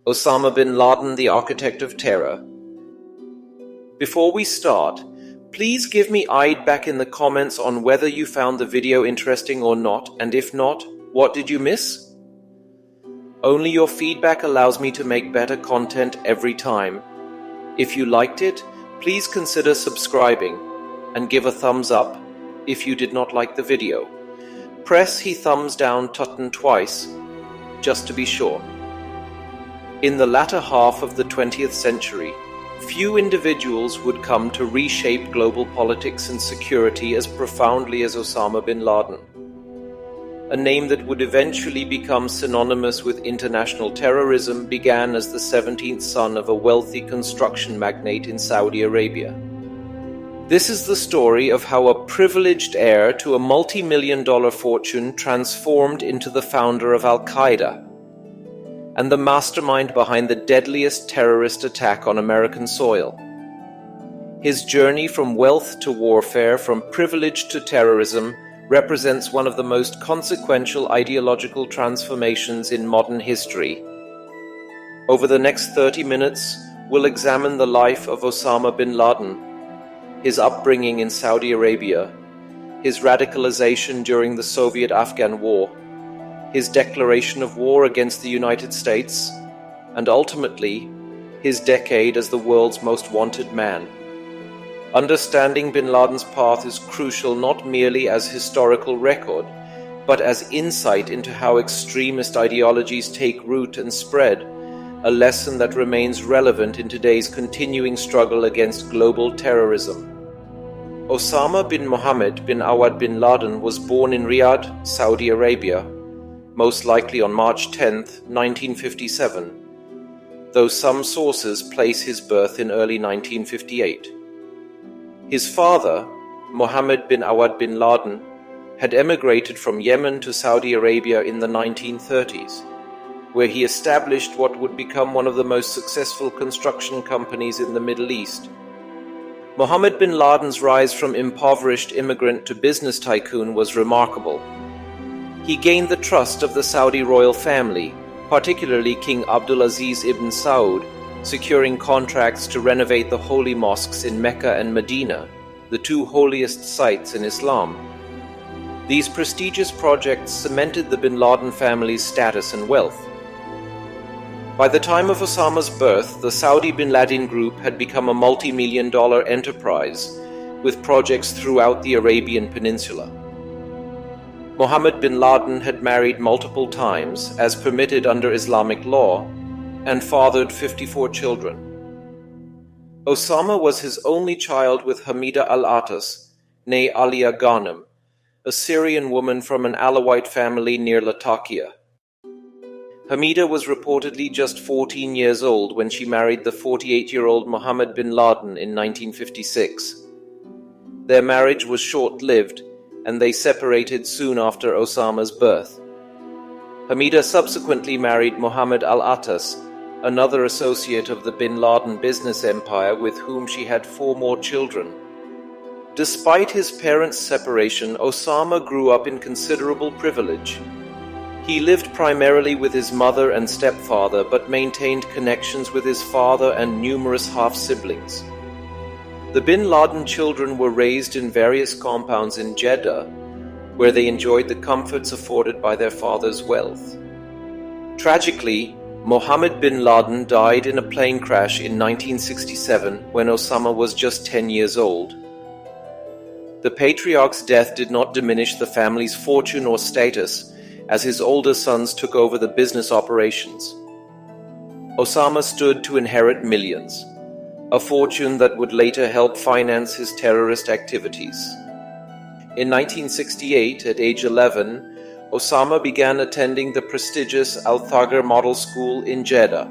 Osama bin Laden, the architect of terror. Before we start, please give me feedback in the comments on whether you found the video interesting or not, and if not, what did you miss? Only your feedback allows me to make better content every time. If you liked it, please consider subscribing and give a thumbs up if you did not like the video. Press the thumbs down button twice, just to be sure. In the latter half of the 20th century, few individuals would come to reshape global politics and security as profoundly as Osama bin Laden. A name that would eventually become synonymous with international terrorism began as the 17th son of a wealthy construction magnate in Saudi Arabia. This is the story of how a privileged heir to a multi-million-dollar fortune transformed into the founder of al-Qaeda and the mastermind behind the deadliest terrorist attack on American soil. His journey from wealth to warfare, from privilege to terrorism, represents one of the most consequential ideological transformations in modern history. Over the next 30 minutes, we'll examine the life of Osama bin Laden, his upbringing in Saudi Arabia, his radicalization during the Soviet-Afghan War, his declaration of war against the United States, and ultimately, his decade as the world's most wanted man. Understanding bin Laden's path is crucial not merely as historical record, but as insight into how extremist ideologies take root and spread, a lesson that remains relevant in today's continuing struggle against global terrorism. Osama bin Mohammed bin Awad bin Laden was born in Riyadh, Saudi Arabia, most likely on March 10, 1957, though some sources place his birth in early 1958. His father, Mohammed bin Awad bin Laden, had emigrated from Yemen to Saudi Arabia in the 1930s, where he established what would become one of the most successful construction companies in the Middle East. Mohammed bin Laden's rise from impoverished immigrant to business tycoon was remarkable. He gained the trust of the Saudi royal family, particularly King Abdulaziz ibn Saud, securing contracts to renovate the holy mosques in Mecca and Medina, the two holiest sites in Islam. These prestigious projects cemented the bin Laden family's status and wealth. By the time of Osama's birth, the Saudi bin Laden group had become a multi-million-dollar enterprise, with projects throughout the Arabian Peninsula. Mohammed bin Laden had married multiple times, as permitted under Islamic law, and fathered 54 children. Osama was his only child with Hamida al-Attas, née Alia Ghanem, a Syrian woman from an Alawite family near Latakia. Hamida was reportedly just 14 years old when she married the 48-year-old Mohammed bin Laden in 1956. Their marriage was short-lived, and they separated soon after Osama's birth. Hamida subsequently married Mohammed al-Attas, another associate of the bin Laden business empire with whom she had 4 more children. Despite his parents' separation, Osama grew up in considerable privilege. He lived primarily with his mother and stepfather, but maintained connections with his father and numerous half-siblings. The bin Laden children were raised in various compounds in Jeddah, where they enjoyed the comforts afforded by their father's wealth. Tragically, Mohammed bin Laden died in a plane crash in 1967 when Osama was just 10 years old. The patriarch's death did not diminish the family's fortune or status, as his older sons took over the business operations. Osama stood to inherit millions, a fortune that would later help finance his terrorist activities. In 1968, at age 11, Osama began attending the prestigious Al-Thaqr Model School in Jeddah.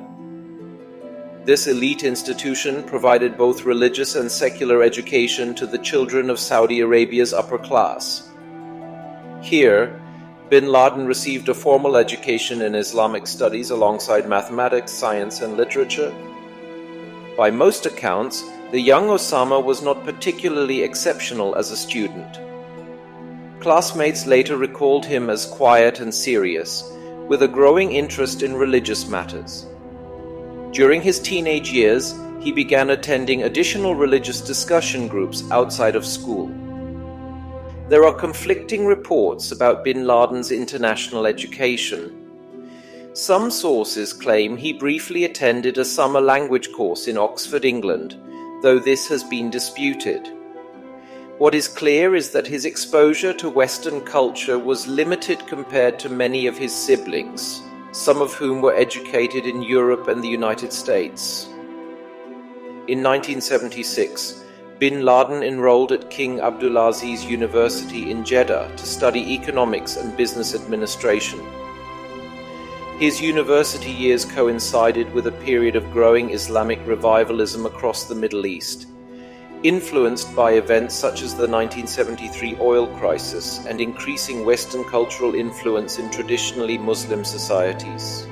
This elite institution provided both religious and secular education to the children of Saudi Arabia's upper class. Here, bin Laden received a formal education in Islamic studies alongside mathematics, science, and literature. By most accounts, the young Osama was not particularly exceptional as a student. Classmates later recalled him as quiet and serious, with a growing interest in religious matters. During his teenage years, he began attending additional religious discussion groups outside of school. There are conflicting reports about bin Laden's international education. Some sources claim he briefly attended a summer language course in Oxford, England, though this has been disputed. What is clear is that his exposure to Western culture was limited compared to many of his siblings, some of whom were educated in Europe and the United States. In 1976, bin Laden enrolled at King Abdulaziz University in Jeddah to study economics and business administration. His university years coincided with a period of growing Islamic revivalism across the Middle East, influenced by events such as the 1973 oil crisis and increasing Western cultural influence in traditionally Muslim societies.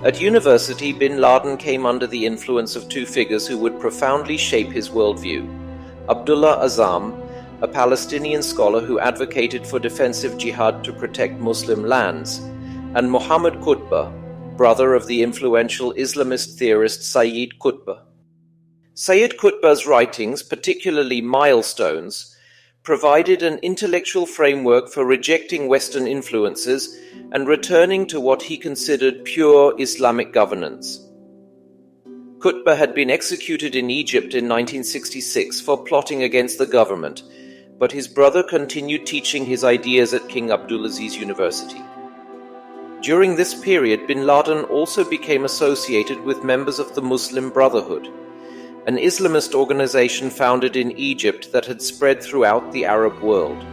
At university, bin Laden came under the influence of two figures who would profoundly shape his worldview: Abdullah Azzam, a Palestinian scholar who advocated for defensive jihad to protect Muslim lands, and Muhammad Qutb, brother of the influential Islamist theorist Sayyid Qutb. Sayyid Qutb's writings, particularly Milestones, provided an intellectual framework for rejecting Western influences and returning to what he considered pure Islamic governance. Qutb had been executed in Egypt in 1966 for plotting against the government, but his brother continued teaching his ideas at King Abdulaziz University. During this period, bin Laden also became associated with members of the Muslim Brotherhood, an Islamist organization founded in Egypt that had spread throughout the Arab world.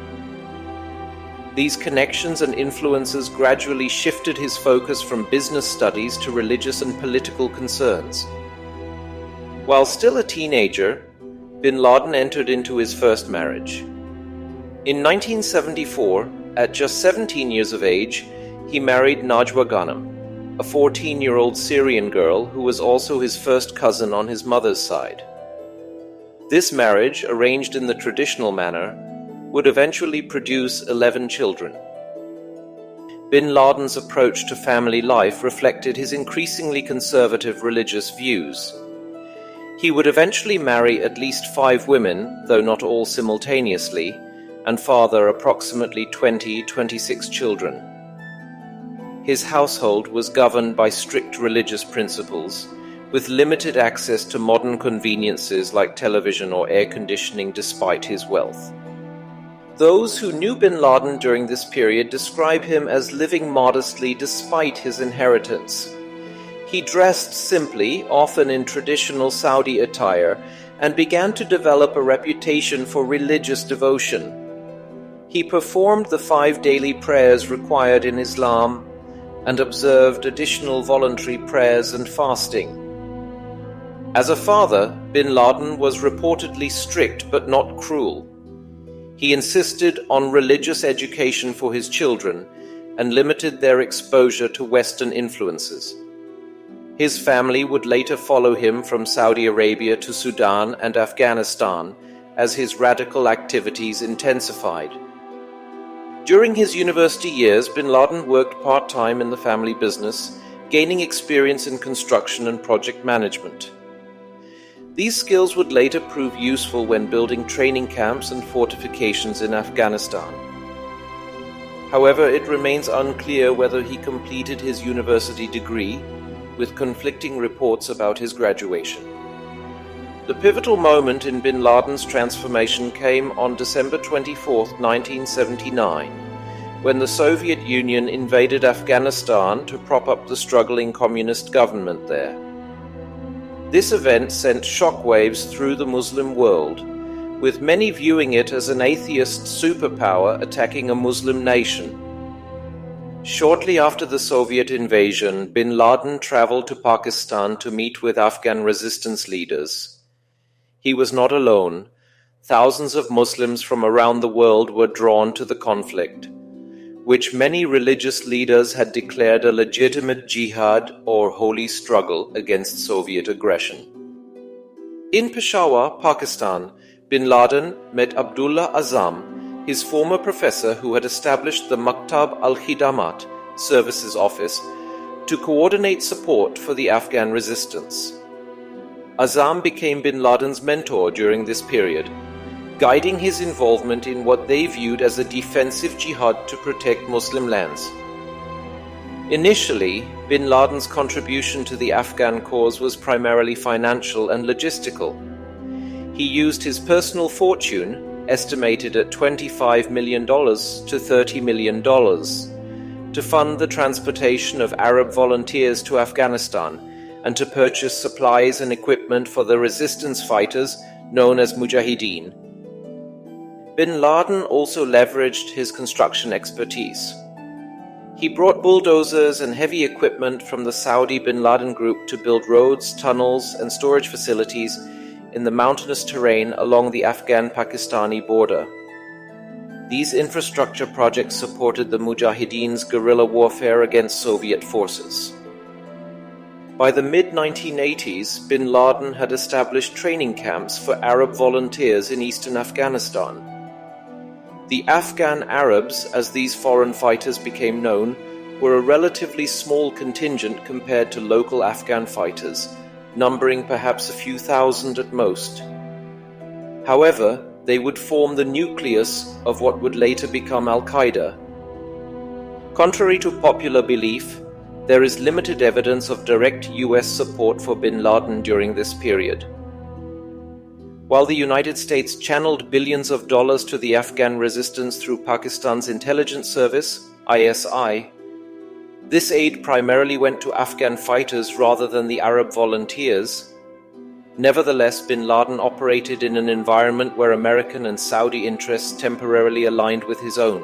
These connections and influences gradually shifted his focus from business studies to religious and political concerns. While still a teenager, bin Laden entered into his first marriage. In 1974, at just 17 years of age, he married Najwa Ghanem, a 14-year-old Syrian girl who was also his first cousin on his mother's side. This marriage, arranged in the traditional manner, would eventually produce 11 children. Bin Laden's approach to family life reflected his increasingly conservative religious views. He would eventually marry at least 5 women, though not all simultaneously, and father approximately 26 children. His household was governed by strict religious principles, with limited access to modern conveniences like television or air conditioning despite his wealth. Those who knew bin Laden during this period describe him as living modestly despite his inheritance. He dressed simply, often in traditional Saudi attire, and began to develop a reputation for religious devotion. He performed the 5 daily prayers required in Islam and observed additional voluntary prayers and fasting. As a father, bin Laden was reportedly strict but not cruel. He insisted on religious education for his children and limited their exposure to Western influences. His family would later follow him from Saudi Arabia to Sudan and Afghanistan as his radical activities intensified. During his university years, bin Laden worked part-time in the family business, gaining experience in construction and project management. These skills would later prove useful when building training camps and fortifications in Afghanistan. However, it remains unclear whether he completed his university degree, with conflicting reports about his graduation. The pivotal moment in bin Laden's transformation came on December 24, 1979, when the Soviet Union invaded Afghanistan to prop up the struggling communist government there. This event sent shockwaves through the Muslim world, with many viewing it as an atheist superpower attacking a Muslim nation. Shortly after the Soviet invasion, bin Laden traveled to Pakistan to meet with Afghan resistance leaders. He was not alone. Thousands of Muslims from around the world were drawn to the conflict, which many religious leaders had declared a legitimate jihad or holy struggle against Soviet aggression. In Peshawar, Pakistan, bin Laden met Abdullah Azzam, his former professor who had established the Maktab al-Khidamat services office, to coordinate support for the Afghan resistance. Azam became bin Laden's mentor during this period, guiding his involvement in what they viewed as a defensive jihad to protect Muslim lands. Initially, bin Laden's contribution to the Afghan cause was primarily financial and logistical. He used his personal fortune, estimated at $25 million to $30 million, to fund the transportation of Arab volunteers to Afghanistan and to purchase supplies and equipment for the resistance fighters known as mujahideen. Bin Laden also leveraged his construction expertise. He brought bulldozers and heavy equipment from the Saudi bin Laden group to build roads, tunnels, and storage facilities in the mountainous terrain along the Afghan-Pakistani border. These infrastructure projects supported the Mujahideen's guerrilla warfare against Soviet forces. By the mid-1980s, bin Laden had established training camps for Arab volunteers in eastern Afghanistan. The Afghan Arabs, as these foreign fighters became known, were a relatively small contingent compared to local Afghan fighters, numbering perhaps a few thousand at most. However, they would form the nucleus of what would later become al-Qaeda. Contrary to popular belief, there is limited evidence of direct US support for bin Laden during this period. While the United States channeled billions of dollars to the Afghan resistance through Pakistan's intelligence service, ISI, this aid primarily went to Afghan fighters rather than the Arab volunteers. Nevertheless, bin Laden operated in an environment where American and Saudi interests temporarily aligned with his own.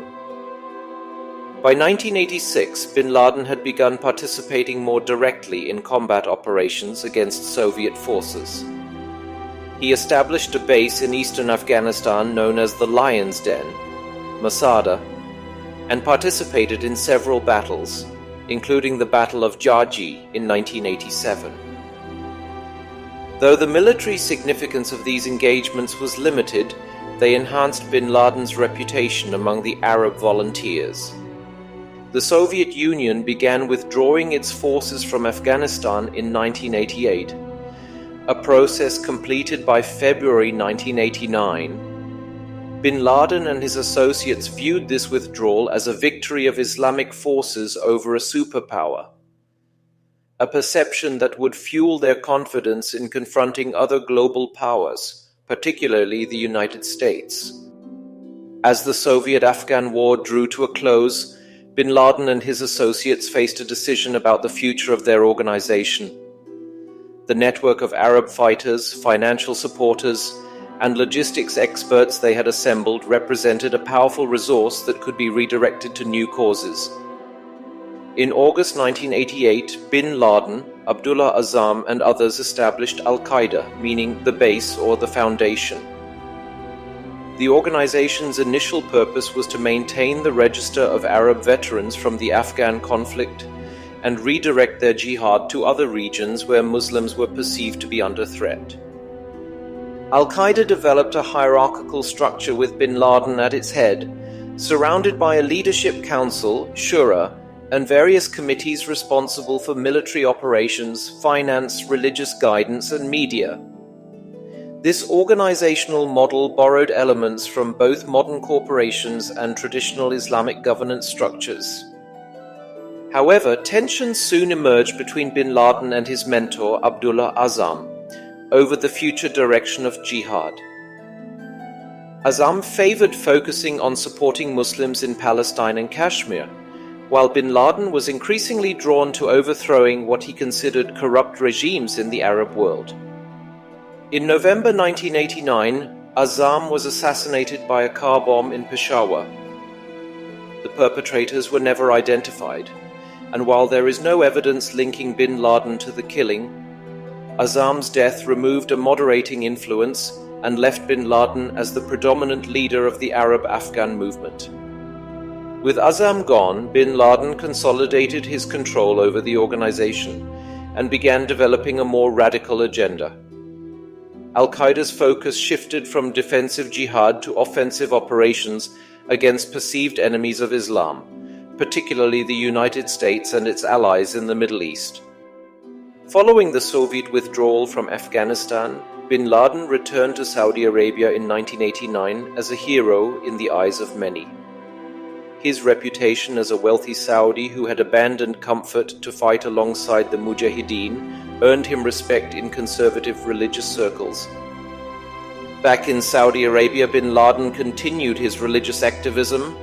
By 1986, bin Laden had begun participating more directly in combat operations against Soviet forces. He established a base in eastern Afghanistan known as the Lion's Den, Masada, and participated in several battles, including the Battle of Jaji in 1987. Though the military significance of these engagements was limited, they enhanced bin Laden's reputation among the Arab volunteers. The Soviet Union began withdrawing its forces from Afghanistan in 1988, a process completed by February 1989. Bin Laden and his associates viewed this withdrawal as a victory of Islamic forces over a superpower, a perception that would fuel their confidence in confronting other global powers, particularly the United States. As the Soviet-Afghan war drew to a close, bin Laden and his associates faced a decision about the future of their organization. The network of Arab fighters, financial supporters, and logistics experts they had assembled represented a powerful resource that could be redirected to new causes. In August 1988, bin Laden, Abdullah Azam, and others established al-Qaeda, meaning the base or the foundation. The organization's initial purpose was to maintain the register of Arab veterans from the Afghan conflict and redirect their jihad to other regions where Muslims were perceived to be under threat. Al-Qaeda developed a hierarchical structure with bin Laden at its head, surrounded by a leadership council, Shura, and various committees responsible for military operations, finance, religious guidance, and media. This organizational model borrowed elements from both modern corporations and traditional Islamic governance structures. However, tensions soon emerged between bin Laden and his mentor Abdullah Azam over the future direction of jihad. Azam favored focusing on supporting Muslims in Palestine and Kashmir, while bin Laden was increasingly drawn to overthrowing what he considered corrupt regimes in the Arab world. In November 1989, Azam was assassinated by a car bomb in Peshawar. The perpetrators were never identified, and while there is no evidence linking bin Laden to the killing, Azam's death removed a moderating influence and left bin Laden as the predominant leader of the Arab-Afghan movement. With Azam gone, bin Laden consolidated his control over the organization and began developing a more radical agenda. Al-Qaeda's focus shifted from defensive jihad to offensive operations against perceived enemies of Islam, particularly the United States and its allies in the Middle East. Following the Soviet withdrawal from Afghanistan, bin Laden returned to Saudi Arabia in 1989 as a hero in the eyes of many. His reputation as a wealthy Saudi who had abandoned comfort to fight alongside the mujahideen earned him respect in conservative religious circles. Back in Saudi Arabia, bin Laden continued his religious activism,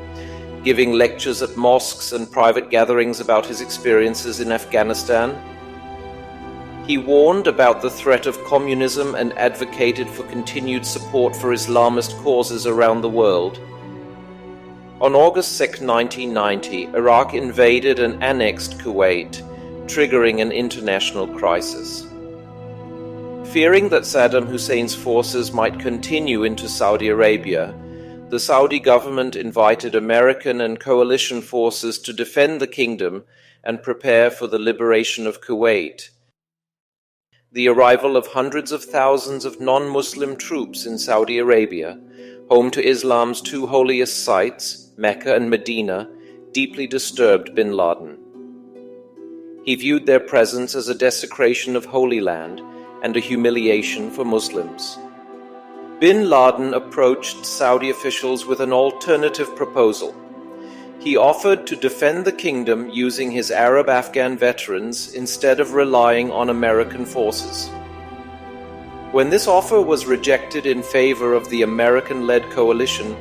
giving lectures at mosques and private gatherings about his experiences in Afghanistan. He warned about the threat of communism and advocated for continued support for Islamist causes around the world. On August 6, 1990, Iraq invaded and annexed Kuwait, triggering an international crisis. Fearing that Saddam Hussein's forces might continue into Saudi Arabia, the Saudi government invited American and coalition forces to defend the kingdom and prepare for the liberation of Kuwait. The arrival of hundreds of thousands of non-Muslim troops in Saudi Arabia, home to Islam's two holiest sites, Mecca and Medina, deeply disturbed bin Laden. He viewed their presence as a desecration of Holy Land and a humiliation for Muslims. Bin Laden approached Saudi officials with an alternative proposal. He offered to defend the kingdom using his Arab-Afghan veterans instead of relying on American forces. When this offer was rejected in favor of the American-led coalition,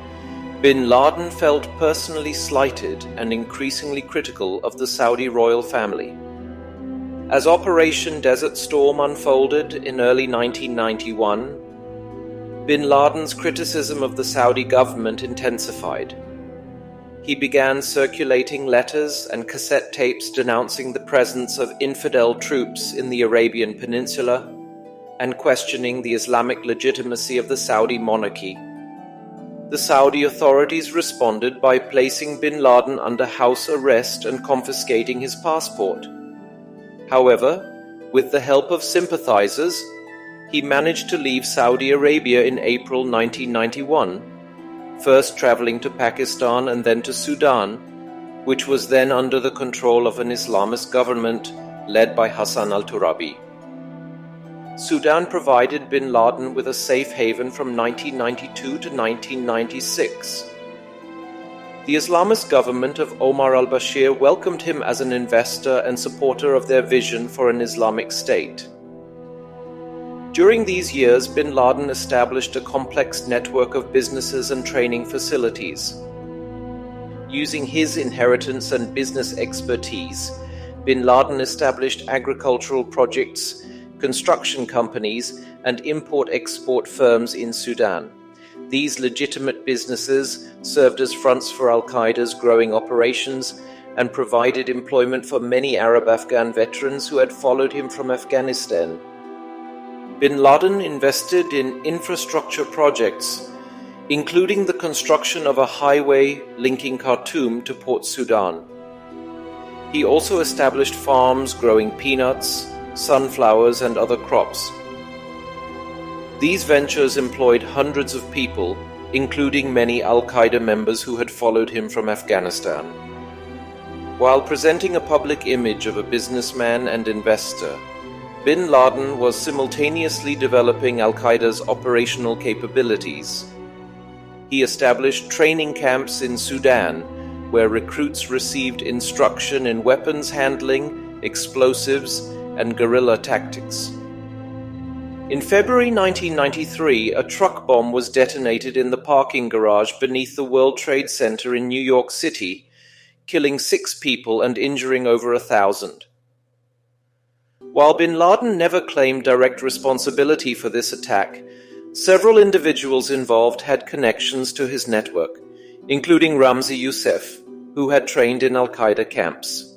bin Laden felt personally slighted and increasingly critical of the Saudi royal family. As Operation Desert Storm unfolded in early 1991, bin Laden's criticism of the Saudi government intensified. He began circulating letters and cassette tapes denouncing the presence of infidel troops in the Arabian Peninsula and questioning the Islamic legitimacy of the Saudi monarchy. The Saudi authorities responded by placing bin Laden under house arrest and confiscating his passport. However, with the help of sympathizers, he managed to leave Saudi Arabia in April 1991, first traveling to Pakistan and then to Sudan, which was then under the control of an Islamist government led by Hassan al-Turabi. Sudan provided bin Laden with a safe haven from 1992 to 1996. The Islamist government of Omar al-Bashir welcomed him as an investor and supporter of their vision for an Islamic state. During these years, bin Laden established a complex network of businesses and training facilities. Using his inheritance and business expertise, bin Laden established agricultural projects, construction companies, and import-export firms in Sudan. These legitimate businesses served as fronts for al-Qaeda's growing operations and provided employment for many Arab-Afghan veterans who had followed him from Afghanistan. Bin Laden invested in infrastructure projects, including the construction of a highway linking Khartoum to Port Sudan. He also established farms growing peanuts, sunflowers, and other crops. These ventures employed hundreds of people, including many al-Qaeda members who had followed him from Afghanistan. While presenting a public image of a businessman and investor, bin Laden was simultaneously developing al-Qaeda's operational capabilities. He established training camps in Sudan, where recruits received instruction in weapons handling, explosives, and guerrilla tactics. In February 1993, a truck bomb was detonated in the parking garage beneath the World Trade Center in New York City, killing 6 people and injuring over 1,000. While bin Laden never claimed direct responsibility for this attack, several individuals involved had connections to his network, including Ramzi Youssef, who had trained in al-Qaeda camps.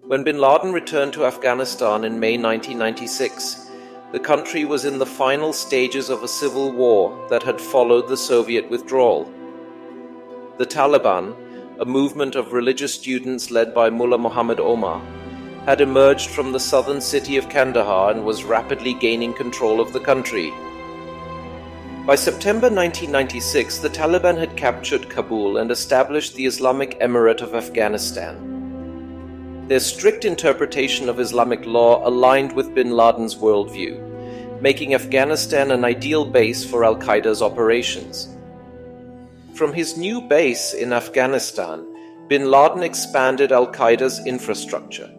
When bin Laden returned to Afghanistan in May 1996, the country was in the final stages of a civil war that had followed the Soviet withdrawal. The Taliban, a movement of religious students led by Mullah Muhammad Omar, had emerged from the southern city of Kandahar and was rapidly gaining control of the country. By September 1996, the Taliban had captured Kabul and established the Islamic Emirate of Afghanistan. Their strict interpretation of Islamic law aligned with bin Laden's worldview, making Afghanistan an ideal base for al-Qaeda's operations. From his new base in Afghanistan, bin Laden expanded al-Qaeda's infrastructure.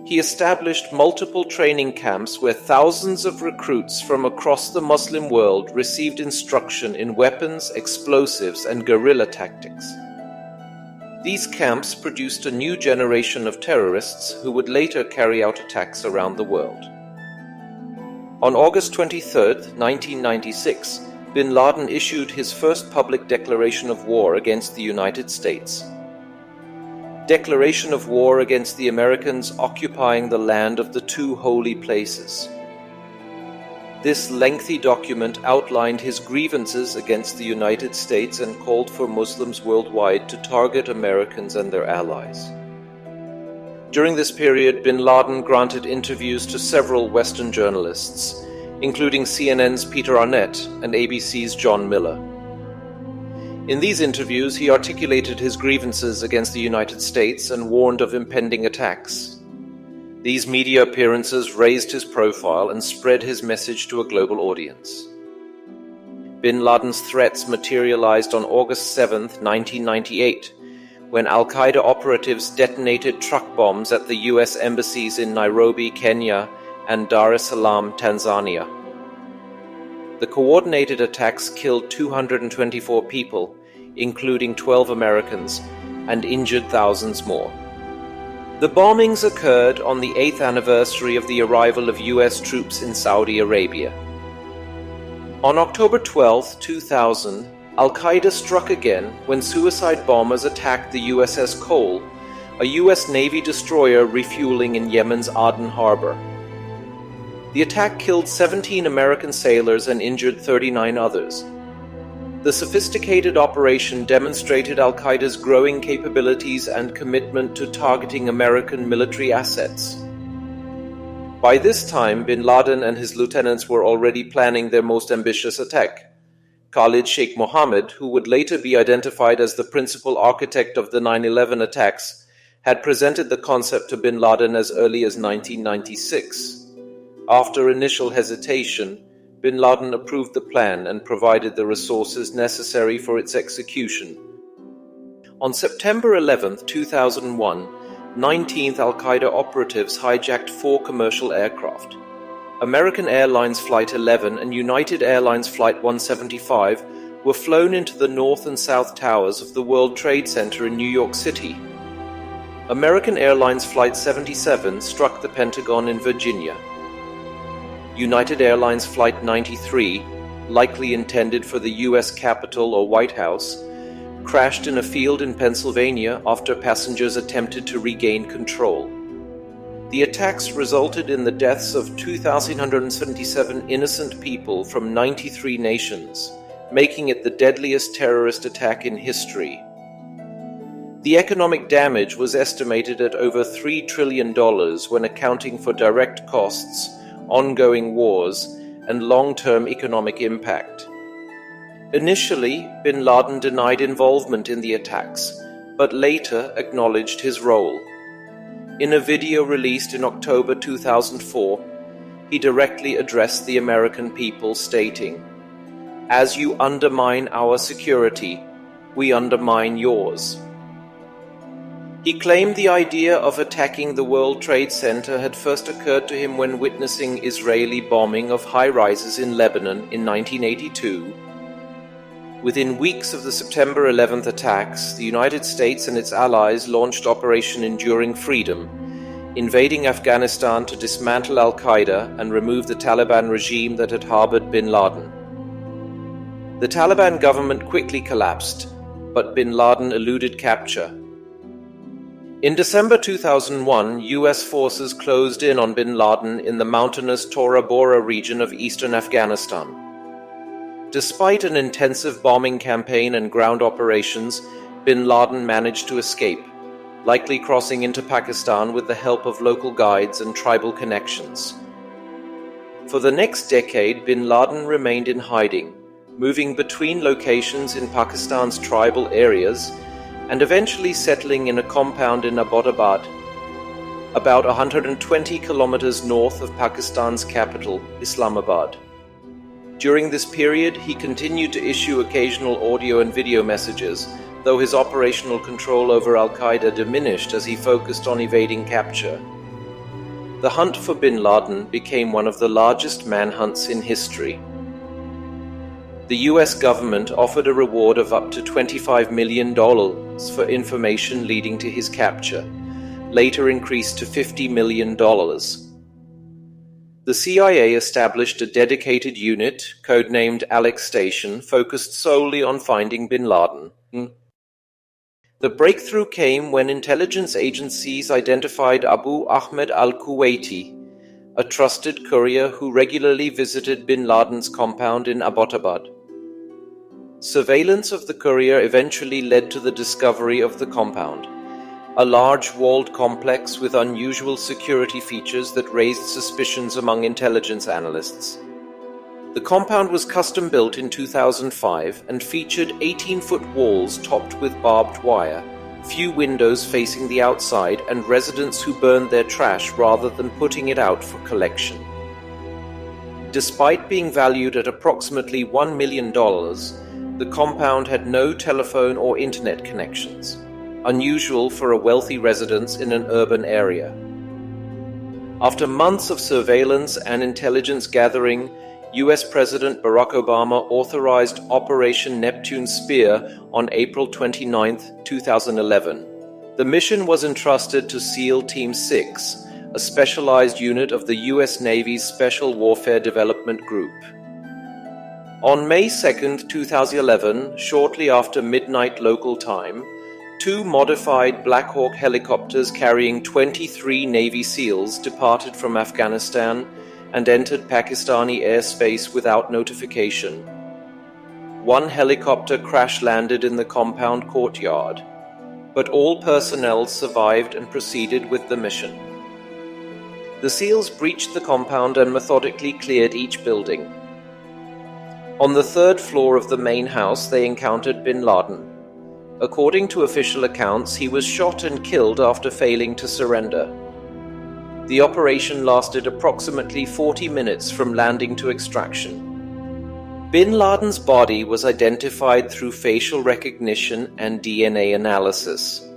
He established multiple training camps where thousands of recruits from across the Muslim world received instruction in weapons, explosives, and guerrilla tactics. These camps produced a new generation of terrorists who would later carry out attacks around the world. On August 23, 1996, bin Laden issued his first public declaration of war against the United States. Declaration of war against the Americans occupying the land of the two holy places. This lengthy document outlined his grievances against the United States and called for Muslims worldwide to target Americans and their allies. During this period, bin Laden granted interviews to several Western journalists, including CNN's Peter Arnett and ABC's John Miller. In these interviews, he articulated his grievances against the United States and warned of impending attacks. These media appearances raised his profile and spread his message to a global audience. Bin Laden's threats materialized on August 7, 1998, when al-Qaeda operatives detonated truck bombs at the US embassies in Nairobi, Kenya, and Dar es Salaam, Tanzania. The coordinated attacks killed 224 people, including 12 Americans, and injured thousands more. The bombings occurred on the 8th anniversary of the arrival of US troops in Saudi Arabia. On October 12, 2000, al-Qaeda struck again when suicide bombers attacked the USS Cole, a US Navy destroyer refueling in Yemen's Aden harbor. The attack killed 17 American sailors and injured 39 others. The sophisticated operation demonstrated al-Qaeda's growing capabilities and commitment to targeting American military assets. By this time, bin Laden and his lieutenants were already planning their most ambitious attack. Khalid Sheikh Mohammed, who would later be identified as the principal architect of the 9/11 attacks, had presented the concept to bin Laden as early as 1996. After initial hesitation, bin Laden approved the plan and provided the resources necessary for its execution. On September 11, 2001, 19th al-Qaeda operatives hijacked 4 commercial aircraft. American Airlines Flight 11 and United Airlines Flight 175 were flown into the north and south towers of the World Trade Center in New York City. American Airlines Flight 77 struck the Pentagon in Virginia. United Airlines Flight 93, likely intended for the U.S. Capitol or White House, crashed in a field in Pennsylvania after passengers attempted to regain control. The attacks resulted in the deaths of 2,177 innocent people from 93 nations, making it the deadliest terrorist attack in history. The economic damage was estimated at over $3 trillion when accounting for direct costs, ongoing wars, and long-term economic impact. Initially, bin Laden denied involvement in the attacks, but later acknowledged his role. In a video released in October 2004, he directly addressed the American people, stating, "As you undermine our security, we undermine yours." He claimed the idea of attacking the World Trade Center had first occurred to him when witnessing Israeli bombing of high-rises in Lebanon in 1982. Within weeks of the September 11th attacks, the United States and its allies launched Operation Enduring Freedom, invading Afghanistan to dismantle al-Qaeda and remove the Taliban regime that had harbored bin Laden. The Taliban government quickly collapsed, but bin Laden eluded capture. In December 2001, US forces closed in on bin Laden in the mountainous Tora Bora region of eastern Afghanistan. Despite an intensive bombing campaign and ground operations, bin Laden managed to escape, likely crossing into Pakistan with the help of local guides and tribal connections. For the next decade, bin Laden remained in hiding, moving between locations in Pakistan's tribal areas and eventually settling in a compound in Abbottabad, about 120 kilometers north of Pakistan's capital, Islamabad. During this period, he continued to issue occasional audio and video messages, though his operational control over al-Qaeda diminished as he focused on evading capture. The hunt for bin Laden became one of the largest manhunts in history. The US government offered a reward of up to $25 million for information leading to his capture, later increased to $50 million. The CIA established a dedicated unit, codenamed Alex Station, focused solely on finding bin Laden. The breakthrough came when intelligence agencies identified Abu Ahmed al-Kuwaiti, a trusted courier who regularly visited bin Laden's compound in Abbottabad. Surveillance of the courier eventually led to the discovery of the compound, a large walled complex with unusual security features that raised suspicions among intelligence analysts. The compound was custom-built in 2005 and featured 18-foot walls topped with barbed wire, few windows facing the outside, and residents who burned their trash rather than putting it out for collection. Despite being valued at approximately $1 million, the compound had no telephone or internet connections, unusual for a wealthy residence in an urban area. After months of surveillance and intelligence gathering, US President Barack Obama authorized Operation Neptune Spear on April 29, 2011. The mission was entrusted to SEAL Team 6, a specialized unit of the US Navy's Special Warfare Development Group. On May 2, 2011, shortly after midnight local time, 2 modified Black Hawk helicopters carrying 23 Navy SEALs departed from Afghanistan and entered Pakistani airspace without notification. One helicopter crash-landed in the compound courtyard, but all personnel survived and proceeded with the mission. The SEALs breached the compound and methodically cleared each building. On the 3rd floor of the main house, they encountered bin Laden. According to official accounts, he was shot and killed after failing to surrender. The operation lasted approximately 40 minutes from landing to extraction. Bin Laden's body was identified through facial recognition and DNA analysis.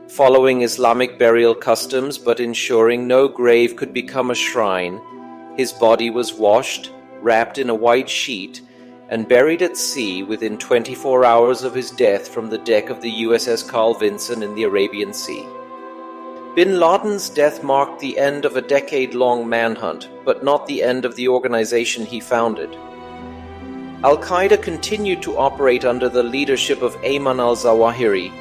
Following Islamic burial customs but ensuring no grave could become a shrine, his body was washed, wrapped in a white sheet, and buried at sea within 24 hours of his death from the deck of the USS Carl Vinson in the Arabian Sea. Bin Laden's death marked the end of a decade-long manhunt, but not the end of the organization he founded. Al-Qaeda continued to operate under the leadership of Ayman al-Zawahiri,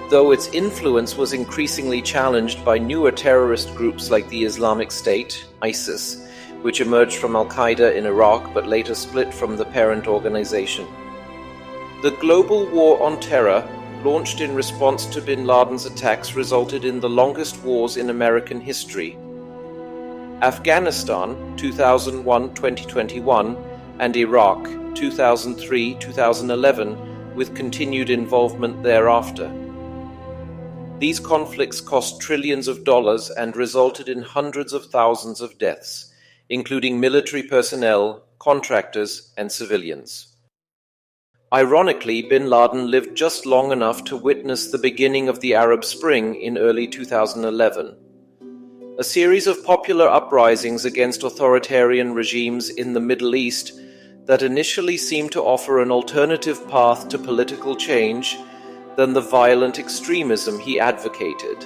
though its influence was increasingly challenged by newer terrorist groups like the Islamic State, ISIS, which emerged from al-Qaeda in Iraq but later split from the parent organization. The global war on terror, launched in response to bin Laden's attacks, resulted in the longest wars in American history. Afghanistan, 2001-2021, and Iraq, 2003-2011, with continued involvement thereafter. These conflicts cost trillions of dollars and resulted in hundreds of thousands of deaths, including military personnel, contractors, and civilians. Ironically, bin Laden lived just long enough to witness the beginning of the Arab Spring in early 2011. A series of popular uprisings against authoritarian regimes in the Middle East that initially seemed to offer an alternative path to political change than the violent extremism he advocated.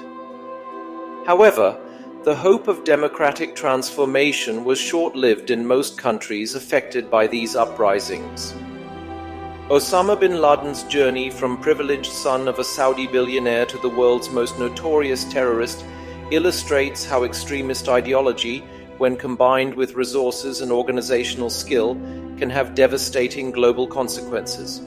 However, the hope of democratic transformation was short-lived in most countries affected by these uprisings. Osama bin Laden's journey from privileged son of a Saudi billionaire to the world's most notorious terrorist illustrates how extremist ideology, when combined with resources and organizational skill, can have devastating global consequences.